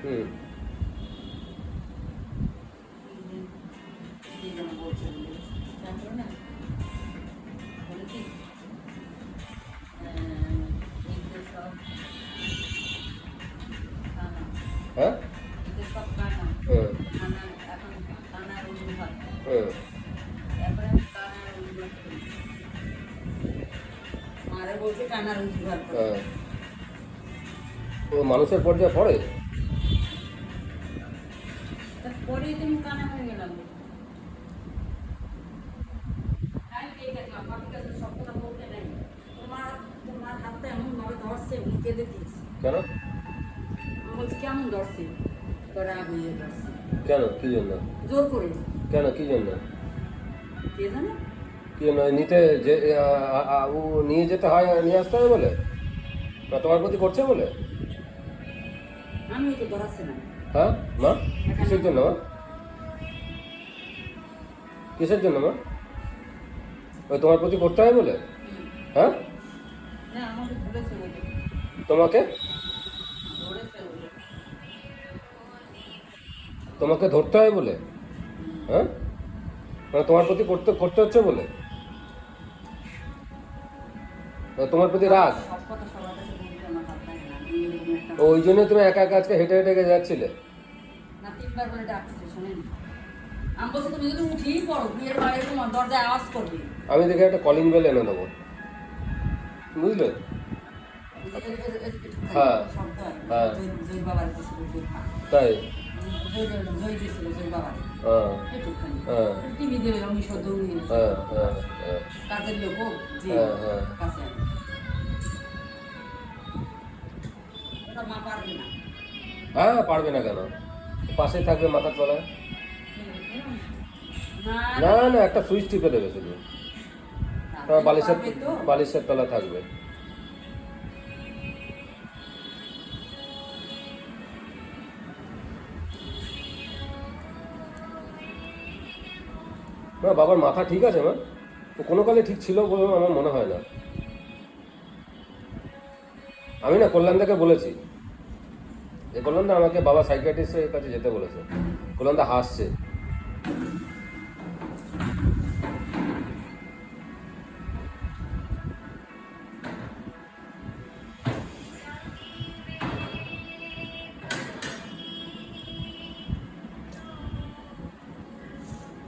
হুম। তারপরে না বলে কি এগুলো সব কানা, হ্যাঁ। এগুলো সব কানা, হুম। কানা এখন কানার অজুহাত। হুম। তারপরে আমি কানার অজুহাত করি, মারে বলছে কানার অজুহাত করে। হ্যাঁ। ও মানুষের পর্যায়ে পড়ে। তারপরেই তুমি কানা হয়ে গেলাম। কালকে দেখলাম বাপির কাছে সব কথা বলতে নেই, তোমার হাতটা এমন ভাবে ধরছে উনি কেঁদে দিয়েছে। কেন? আমি বলছি কেমন ধরছে, তোরা আগুয়ে ধরছে কেন? কি জন্য? জোর করে। কেন? কি জন্য? কে জানে, কি জন্য নিতে যে ও নিয়ে যেতে হয়, নিয়ে আসতে হবে বলে, না তোমার প্রতি করছে বলে? আমিও তো ধরাচ্ছে না। হ্যাঁ মা, এখানে কিসের জন্য মা? কিসের জন্য মা? ওই তোমার প্রতি করতে হয় বলে? হ্যাঁ। না আমাকে ধরেছে বলে, তোমাকে ধরেছে বলে। তোমাকে ধরতে হয় বলে? হ্যাঁ, মানে তোমার প্রতি করতে করতে হচ্ছে বলে? তোমার প্রতি রাগ? সব কথা সবার কাছে বলতে আমার ভালো লাগে না, আমি এরকম একটা ওই জন্য তুমি একা একা আজকে হেঁটে হেঁটে যাচ্ছিলে? না, তিনবার করে ডাকছে শোনেন। আমি বলছি তুমি যদি উঠেই পড়ো বিয়ের বাড়ি তোমার দরজায় আওয়াজ করবে। আমি দেখে একটা কলিং বেল এনে দেবো, বুঝলে? হ্যাঁ। শব্দ হয় হ্যাঁ। জয় বাবার দিয়েছিল, জয় তাই? জয় দিয়েছিল জয় বাবার হ্যাঁ। একটুখানি হ্যাঁ। টিভি দেবে আমি সদ্য হ্যাঁ। হ্যাঁ। হ্যাঁ। কাজের লোক হোক যে হ্যাঁ। হ্যাঁ। কাছে ওটা মা পারবে না। হ্যাঁ, পারবে না কেন? পাশে থাকবে মাথার তলায়। না না না, একটা সুইচ টিপে দেবে শুধু, তোমার বালিশের পারবে তো। বালিশের তলা থাকবে। না, বাবার মাথা ঠিক আছে মা, ও কোনো কালে ঠিক ছিল বলে আমার মনে হয় না। আমি না কল্যাণদাকে বলেছি, যে কল্যাণদা আমাকে বাবা সাইকিয়াট্রিস্টের কাছে যেতে বলেছে। কল্যাণদা হাসছে।